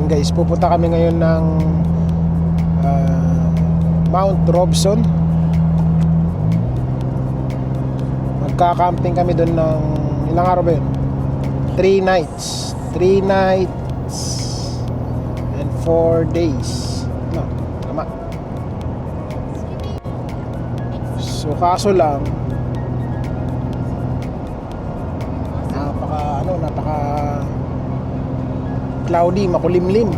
natin guys, pupunta kami ngayon ng Mount Robson. Magka-camping kami doon ng ilang araw ba yun? 3 nights and 4 days. No, tama. So kaso lang napaka cloudy, makulimlim.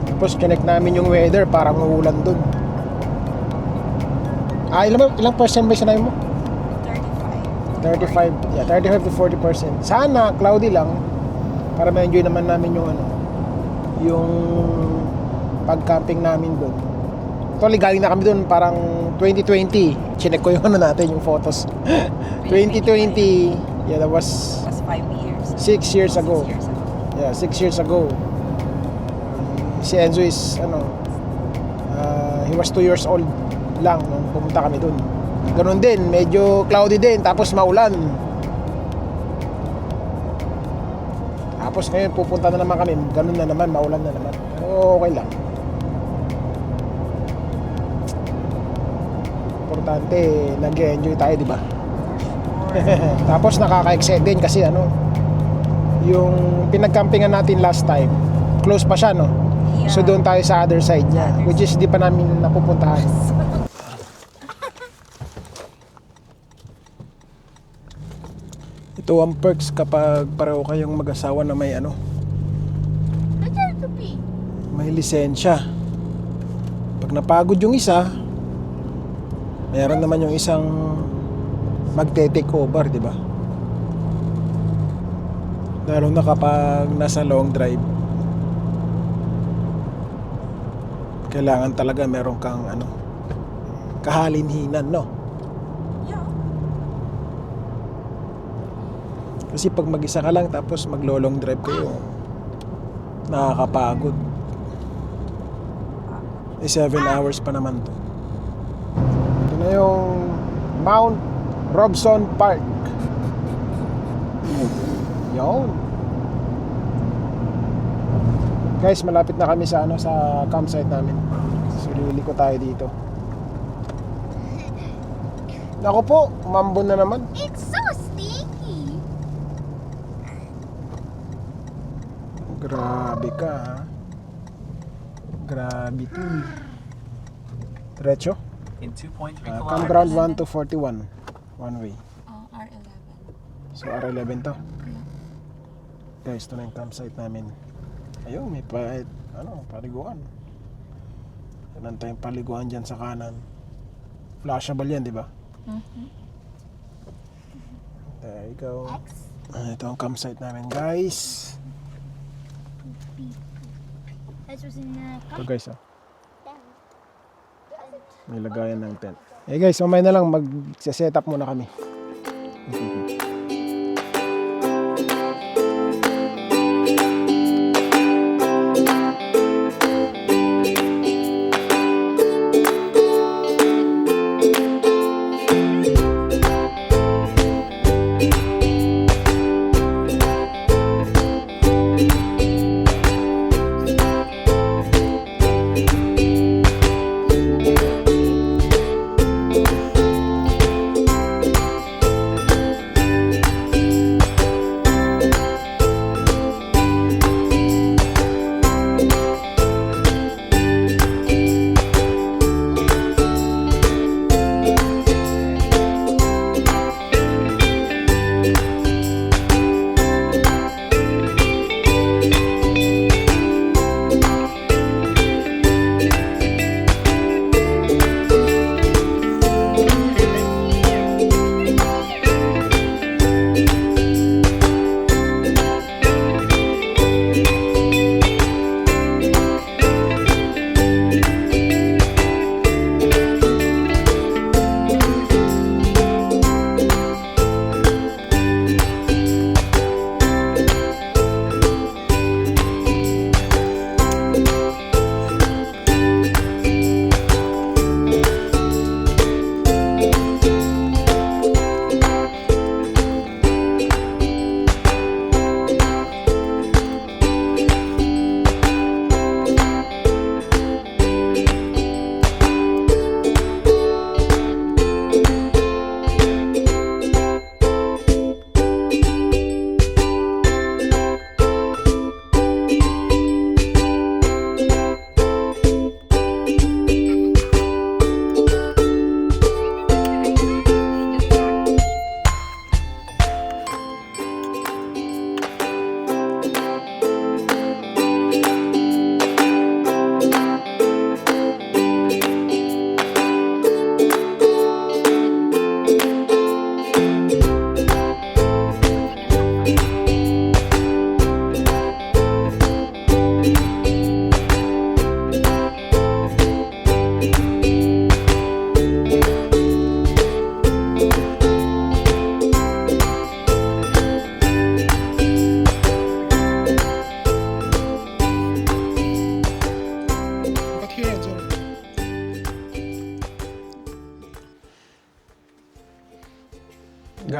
Tapos connect namin yung weather, parang uulan dun. Ilang percent ba sinabi mo? 35. Yeah, 35 to 40%. Sana cloudy lang para ma-enjoy naman namin yung pag-camping namin doon. Actually, galing na kami doon parang 2020. Chinek ko yung natin, yung photos. 2020. Yeah, that was 5 years. 6 years ago. Yeah, 6 years ago. Si Enzo is he was 2 years old lang nung pumunta kami doon. Ganun din, medyo cloudy din, tapos maulan. Tapos ngayon pupunta na naman kami, ganun na naman, maulan na naman. Pero okay lang. Importante, nag-enjoy tayo, di ba? Tapos nakaka-excite din kasi yung pinag-campingan natin last time, close pa siya, no? Yeah. So doon tayo sa other side niya, which is di pa namin napupuntahan. Ito ang perks kapag pareho kayong mag-asawa na may may lisensya. Pag napagod yung isa, meron naman yung isang magte-take over, di ba? Lalo na kapag nasa long drive, kailangan talaga meron kang kahalinhinan, no? Yeah. Kasi pag mag-isa ka lang tapos maglo-long drive kayo, nakakapagod. 7 hours pa naman to. Ito na yung Mount Robson Park. Yun. Guys, malapit na kami sa sa campsite namin. So liliko tayo dito. Nako po, umambon na naman. It's so sticky. Grabe ka, ha? Gravity. Diretso? In 2.3 Campground 1 to 41. One way. R11. So R11 to. Guys, ito na yung campsite namin. Ayun, may paliguan. Yan tayong paliguan dyan sa kanan. Flashable yan, di ba? There you go. Ito ang campsite namin, guys. Ito guys, may lagayan ng tent. Hey guys, mamaya na lang mag-set up muna kami.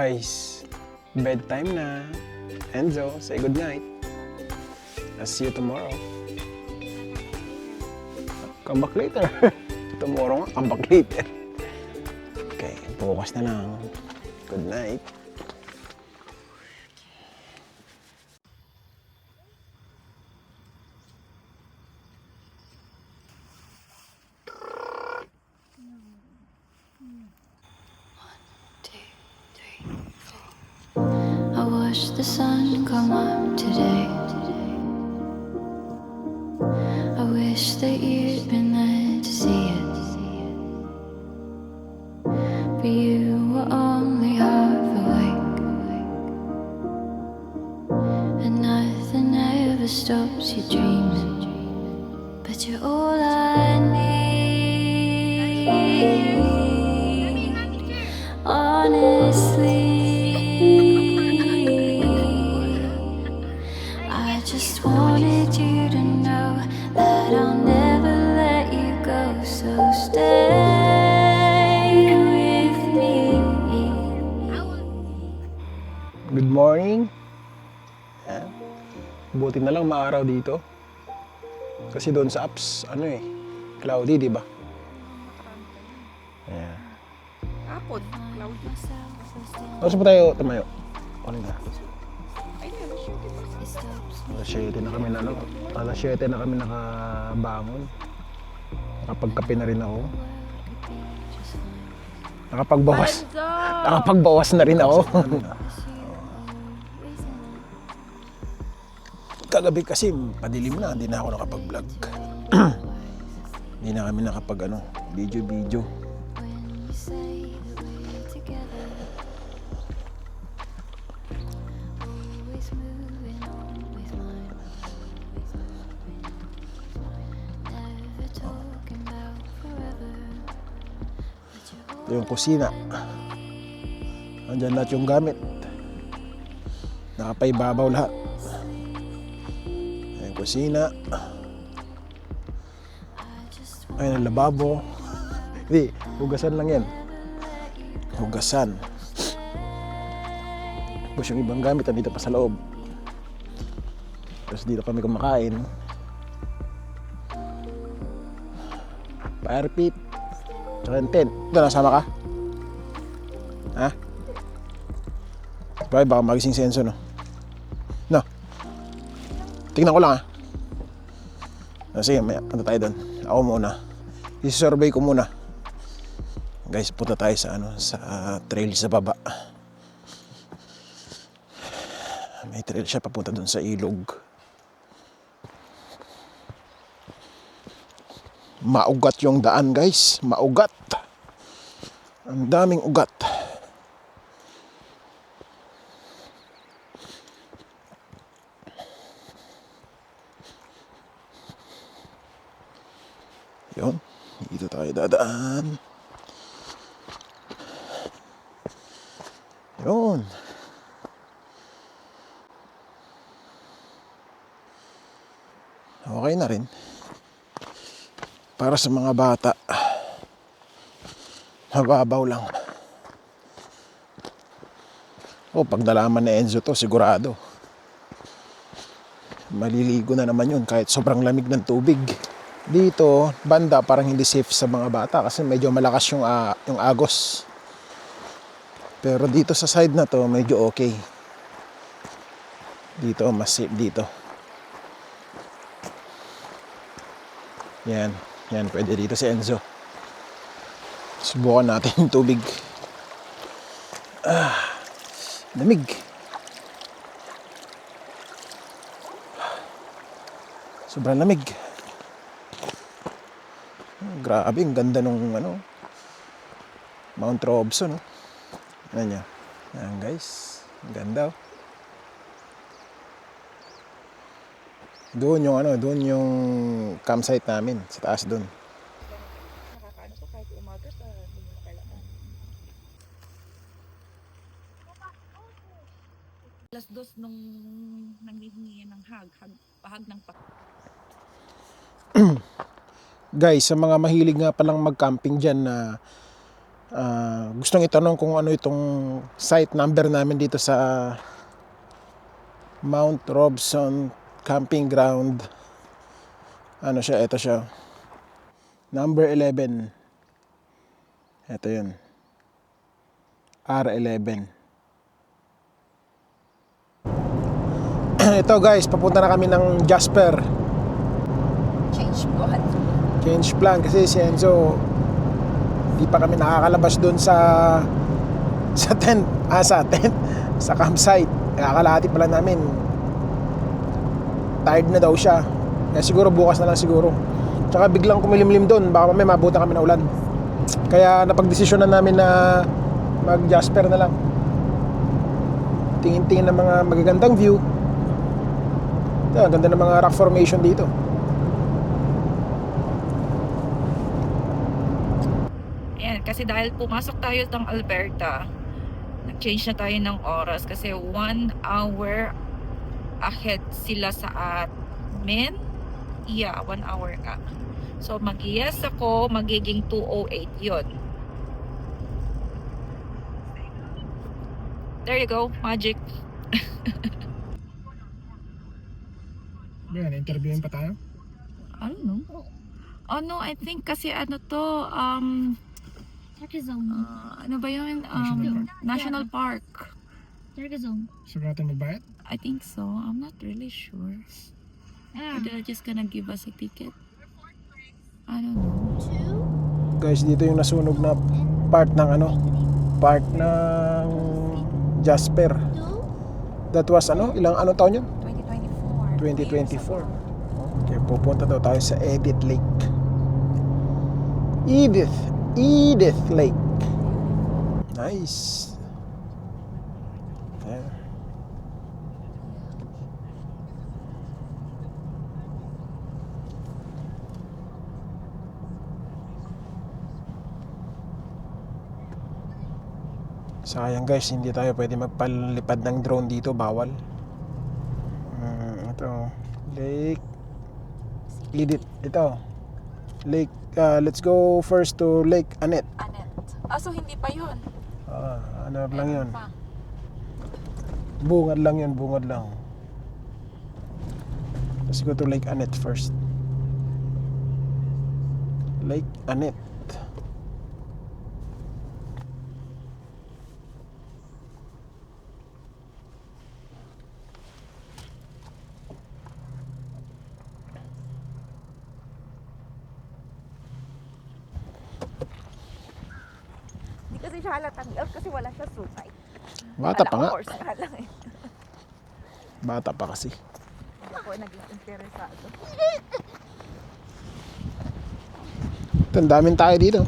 guys, bedtime na. Enzo, say good night. I'll see you tomorrow. Come back later. Tomorrow nga, come back later. Okay, bukas na lang. Good night. I watched the sun come up today. I wish that you'd been there to see it, but you were only half awake, and nothing ever stops you dreaming, but you're all I need, honestly. I just wanted you to know that I'll never let you go, so stay with me. Good morning. Yan. Buti na lang maaraw dito. Kasi doon sa apps, cloudy, di ba? Ayan. Kapon, cloudy. Tapos pa tayo tumayo. Ano na? Ay, alas 7 pa. Alas 7 na kami alas 7 na kami nakabangon. Nakapagkape na rin ako. Nakapagbawas na rin ako. Kagabi kasi padilim na, hindi na ako nakapag-vlog. Hindi na kami video. Ito yung kusina. Andyan lahat yung gamit. Nakapaibabaw lahat. Ayan yung kusina. Ayan ang lababo. Hindi, hugasan lang yan. Hugasan. Tapos yung ibang gamit nandito pa sa loob. Tapos dito kami kumakain. Fire pit. Tsaka yung tent. Ito, nasama ka? Ha? Baka magising si Enzo, no? No? Tingnan ko lang, ha? Sige, maya, punta tayo doon. Ako muna. I-survey ko muna. Guys, punta tayo sa trail sa baba. May trail siya papunta doon sa ilog. Maugat yung daan, guys. Maugat. Ang daming ugat. Yun. Dito tayo dadaan. Yun. Okay na rin. Para sa mga bata, mababaw lang. Pag nalaman ni Enzo to, sigurado maliligo na naman yun kahit sobrang lamig ng tubig. Dito, banda parang hindi safe sa mga bata kasi medyo malakas yung agos. Pero dito sa side na to, medyo okay. Dito, mas safe dito. Yan, pwede dito si Enzo. Subukan natin yung tubig. Lamig. Sobrang lamig. Grabe, ang ganda nung Mount Robson, no? Ayan guys, ang ganda. Doon yung campsite namin sa taas doon. Nakakaano to kahit umaga pa, hindi mo na kailangan. Alas 2 nung nanghihingi ng bahag ng Guys, sa mga mahilig nga palang mag-camping dyan na Gustong itanong kung ano itong site number namin dito sa Mount Robson Camping Ground. Ano siya? Ito siya. Number 11. Ito yun. R11. Ito guys, papunta na kami ng Jasper. Change plan kasi si Enzo di pa kami nakakalabas doon sa tent, sa campsite. Nakakalahati pala namin. Tired na daw siya. Kaya siguro bukas na lang siguro. Tsaka biglang kumilimlim doon, baka mamaya mabutan kami na ulan. Kaya napagdesisyon na namin na mag Jasper na lang. Tingin-tingin ng mga magagandang view. Ito, ang ganda ng mga rock formation dito. Ayan, kasi dahil pumasok tayo ng Alberta, nag-change na tayo ng oras kasi 1 hour ahead sila sa amin. Yeah, 1 hour ka. So, mag-yes ako, magiging 2:08 yun. There you go, magic. Yan, interviewin pa tayo. I don't know. Oh no, I think kasi ano to, ano ba yun? National Park. So, natin magbayad? I think so. I'm not really sure. Or they're just gonna give us a ticket. I don't know. Guys, dito yung nasunog na part ng part ng Jasper. That was ilang taon yun? 2024. Okay, pupunta daw tayo sa Edith Lake. Edith Lake. Nice. Yeah. Sayang guys, hindi tayo pwede magpalipad ng drone dito, bawal. Ito, Lake Edith. Ito, Lake, let's go first to Lake Annette. So hindi pa yun. Ano lang yun? Bungad lang yun, bungad lang. Let's go to Lake Annette first. Lake Annette. Kasi siya halatang elf kasi wala siya sukay. Bata pa nga. Horse ka lang eh. Bata pa kasi. Hindi ako naging interesado. Ito, ang daming tayo dito.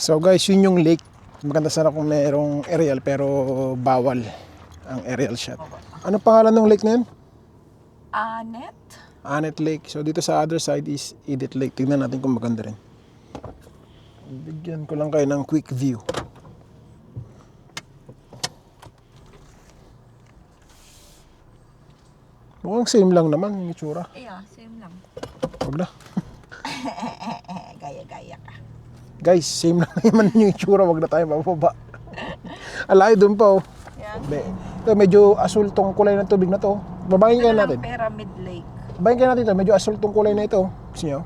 So guys, yun yung lake. Maganda sana kung mayroong aerial pero bawal ang aerial shot. Ano pangalan ng lake na yun? Annette Lake. So dito sa other side is Edith Lake. Tignan natin kung maganda rin. Bigyan ko lang kayo ng quick view. Mukhang same lang naman yung itsura. Yeah, same lang. Wag na. Gaya-gaya ka. Guys, same lang naman yung itsura. Wag na tayo mababa. Alay doon pa oh. Yeah. Ito, medyo asul tong kulay ng tubig na to. Babayin kayo natin. Pyramid Lake. Babayin kayo natin ito. Medyo asul tong kulay na ito. Gusto nyo?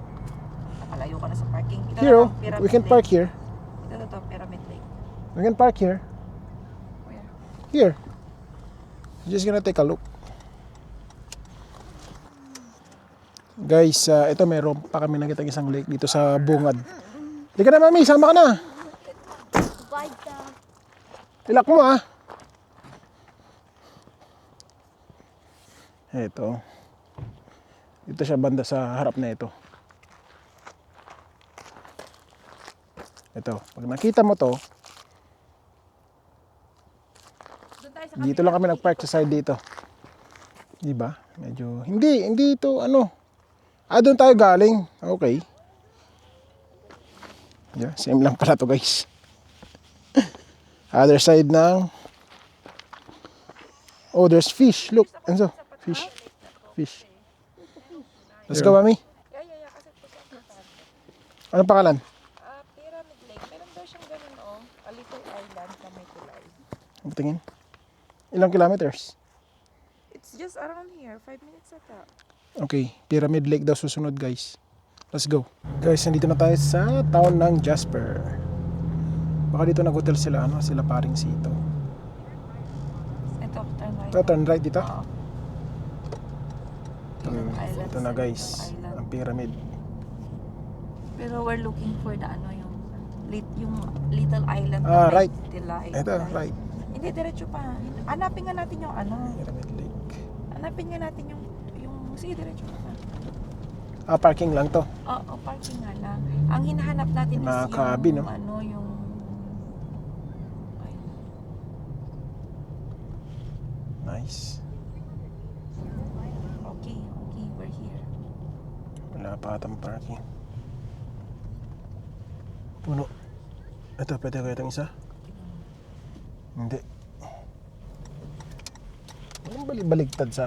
Nakalayo ka na sa parking. Ito Here, na oh. to, Pyramid We can Lake. park here. Ito na to, Pyramid Lake. We can park here. Where? Here. Just gonna take a look. Guys, ito meron pa kami nakita isang lake dito sa bungad. Di ka na mami, sama ka na. Ilak mo ah. Ito. Dito siya banda sa harap na ito. Ito. Pag nakita mo to, Doon tayo sa dito lang kami nag-park sa side dito. Diba? Medyo, hindi ito ano. Doon tayo galing. Okay. Yeah, same lang pala to guys. Other side ng there's fish. Look, Enzo. Fish. Fish. Let's go, mami. Yeah, kasi pupunta. Anong pangalan? Pyramid Lake. Meron daw siyang ganun, oh. A little island sa may tulay. Tingin. Ilang kilometers? It's just around here. 5 minutes ata. Okay, Pyramid Lake daw susunod guys. Let's go. Guys, nandito na tayo sa town ng Jasper. Baka dito nag-hotel sila, sila paring Sito. Ito, turn right. Ito, turn right dito. Oo. Island. Ito na guys, Island. ang pyramid. Pero we're looking for the yung little island. Right. Delay. Ito, right. Hindi, diretso pa. Hanapin nga natin yung Pyramid Lake. Hanapin nga natin yung sige, diretso pa. Parking lang to. Oo, parking nga lang. Ang hinahanap natin Mga is cabin, no? yung ay, Nice. okay, we're here. Wala pa atang parking. Puno. Ito, pwede ko itong isa? Hindi. Walang baligtad sa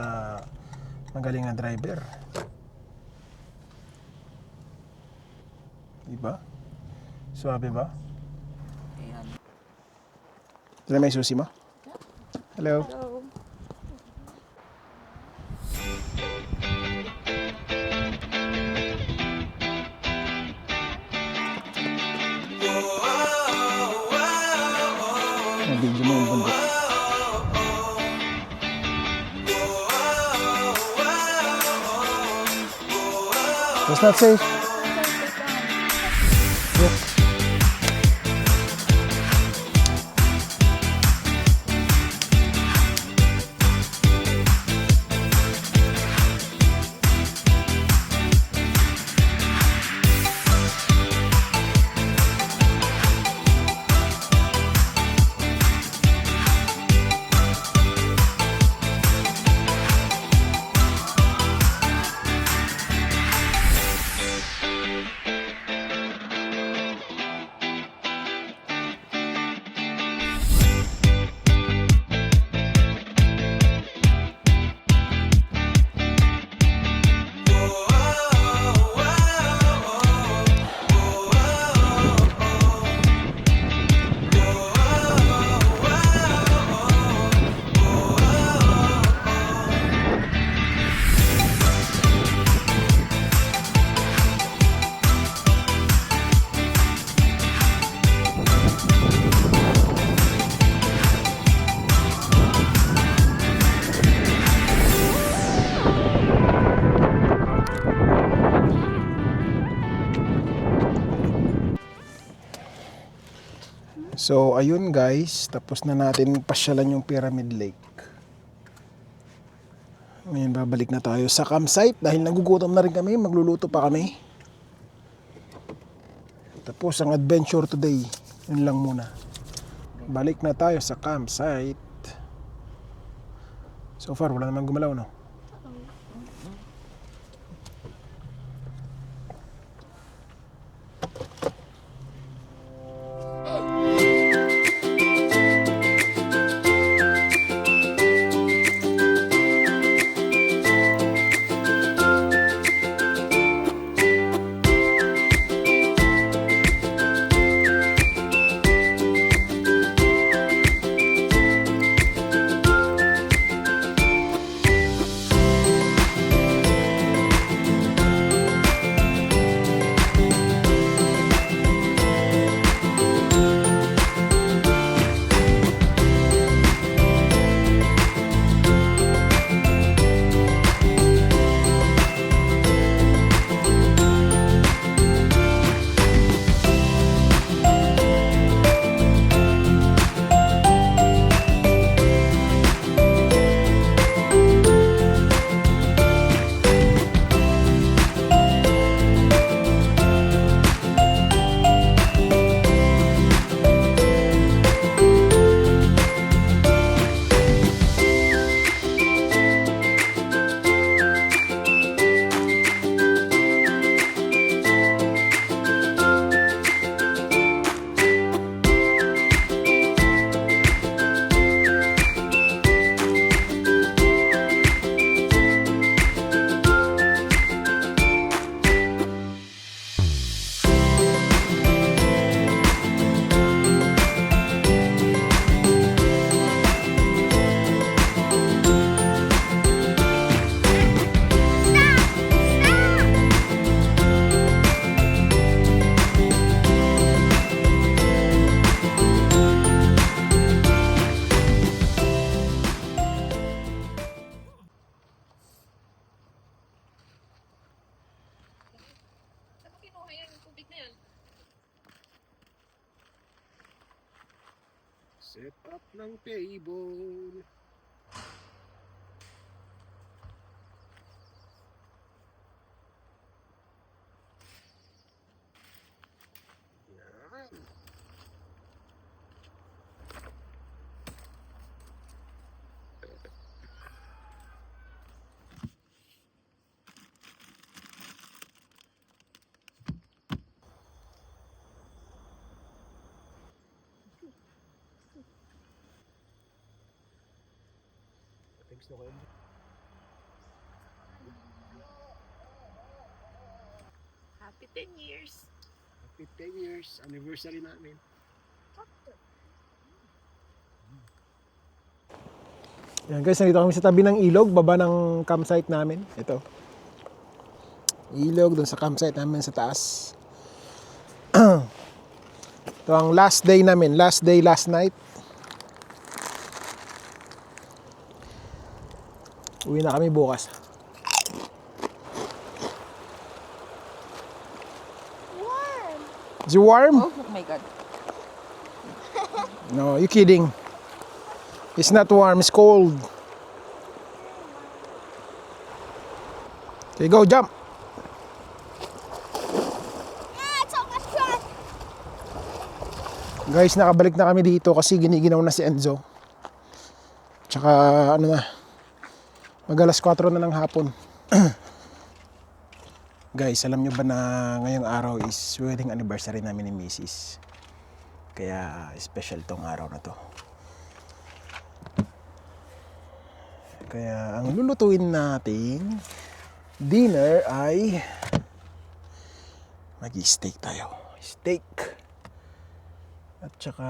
magaling na driver. Diba? Suwabe ba? Ayan. Dila may susi mo? Hello. So, Nabidyo mo yung bundok. It's not safe. Yes. So, ayun guys, tapos na natin pasyalan yung Pyramid Lake. Ngayon, babalik na tayo sa campsite dahil nagugutom na rin kami, magluluto pa kami. Tapos ang adventure today, yun lang muna. Balik na tayo sa campsite. So far, wala naman gumalaw, no? Set up ng table. Yan. Gusto ko yun. Happy 10 years. Happy 10 years anniversary namin. Yan guys, nandito kami sa tabi ng ilog, baba ng campsite namin. Ito. Ilog dun sa campsite namin sa taas. Ito ang last day namin, last day, last night. Uwi na kami bukas. Warm. Is it warm? Oh my God. No, you kidding. It's not warm, it's cold. Okay, go, jump. Ah, it's so much fun. Guys, nakabalik na kami dito kasi giniginaw na si Enzo. Tsaka, ano na, mag-alas 4 na ng hapon. Guys, alam nyo ba na ngayong araw is wedding anniversary namin ni Mrs. Kaya special tong araw na to. Kaya ang lulutuin nating dinner ay mag-steak tayo. Steak. At saka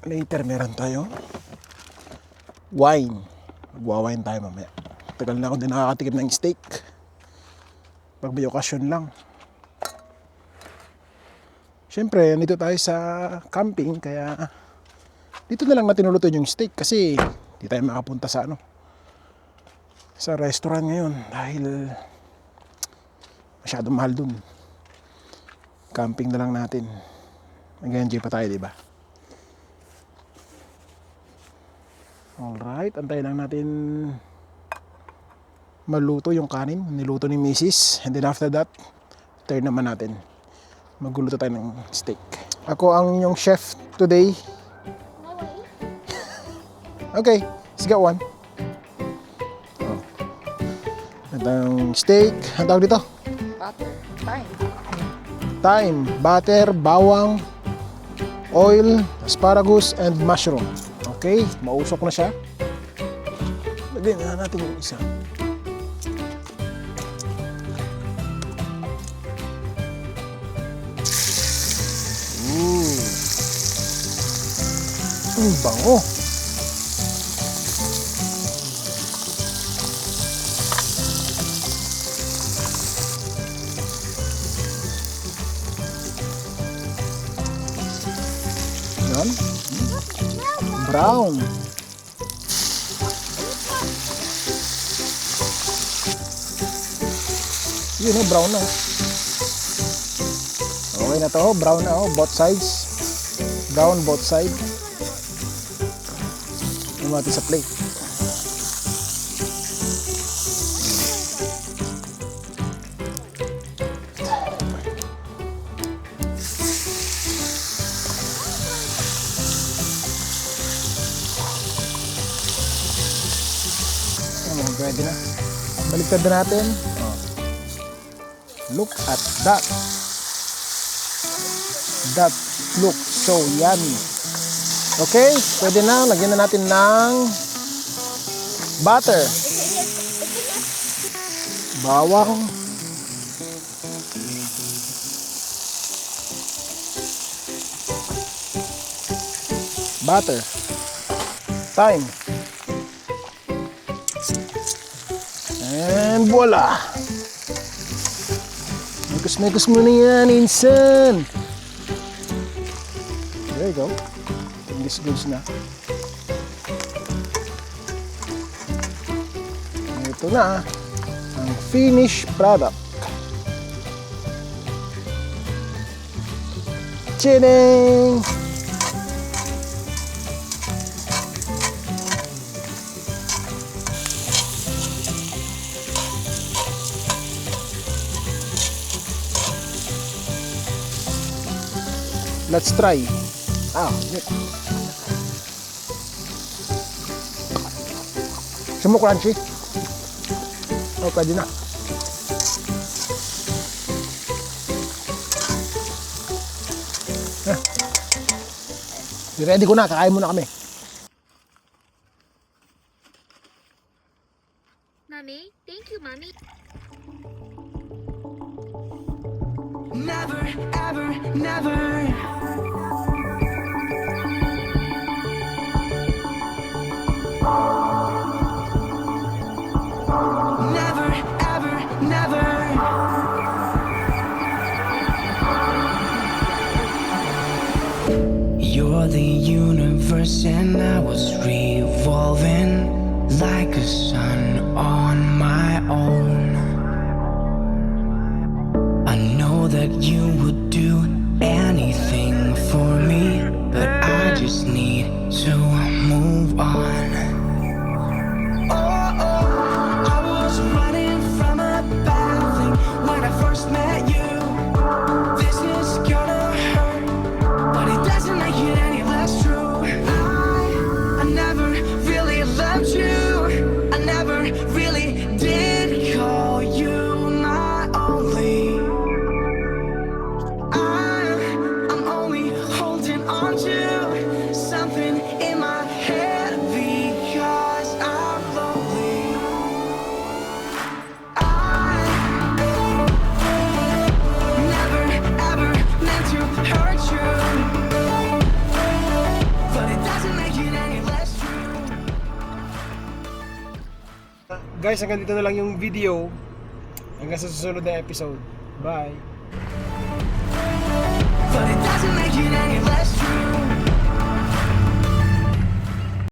later meron tayo wine. Magwa-wine tayo mamaya. Tagal na ako din nakakatikim ng steak. Pag may okasyon lang. Siyempre, nandito tayo sa camping, kaya dito na lang natin ulutuin yung steak kasi di tayo makapunta sa sa restaurant ngayon dahil masyadong mahal dun. Camping na lang natin. Mag-enjoy pa tayo, di ba? Alright, antayin lang natin maluto yung kanin, niluto ni Mrs. And then after that, turn naman natin. Magluluto tayo ng steak. Ako ang inyong chef today. Okay, let's get one. Oh. Ito yung steak. Ang tawag dito? Butter. Fine. Thyme, butter, bawang, oil, asparagus, and mushroom. Okay, mausok na siya. Lagyan na natin yung isa. Bango. Yan. Brown. Yun oh, brown na. Okay na to, brown na oh, both sides. Brown both sides. Yung natin sa plate. Pwede na. Baliktad na natin. Oh. Look at that. That looks so yummy. Okay, pwede na. Lagyan na natin ng butter. Bawang. Butter. Thyme. And voila! Mekos-mekos muna yan, insan! There you go. Goods na. Ito na ang finished product. Chining! Let's try. Yun. Gusto mo crunchy? Pwede na. Ready ko na, kakain muna kami. Mommy, thank you, Mommy. Never, ever, never. Never, ever, never. You're the universe and I was revolving like a sun on my own. I know that you would do anything for me, but I just need to move on. Oh, I was running from a bad thing when I first met you. This is gonna hurt, but it doesn't make it any less true. I never really loved you. I never really did call you my only. I'm only holding on to something in my head because I'm lonely. I never ever meant to hurt you, but it doesn't make it any less true. Guys, hanggang dito na lang yung video. Hanggang sa susunod na episode. Bye! But it doesn't make it any less true.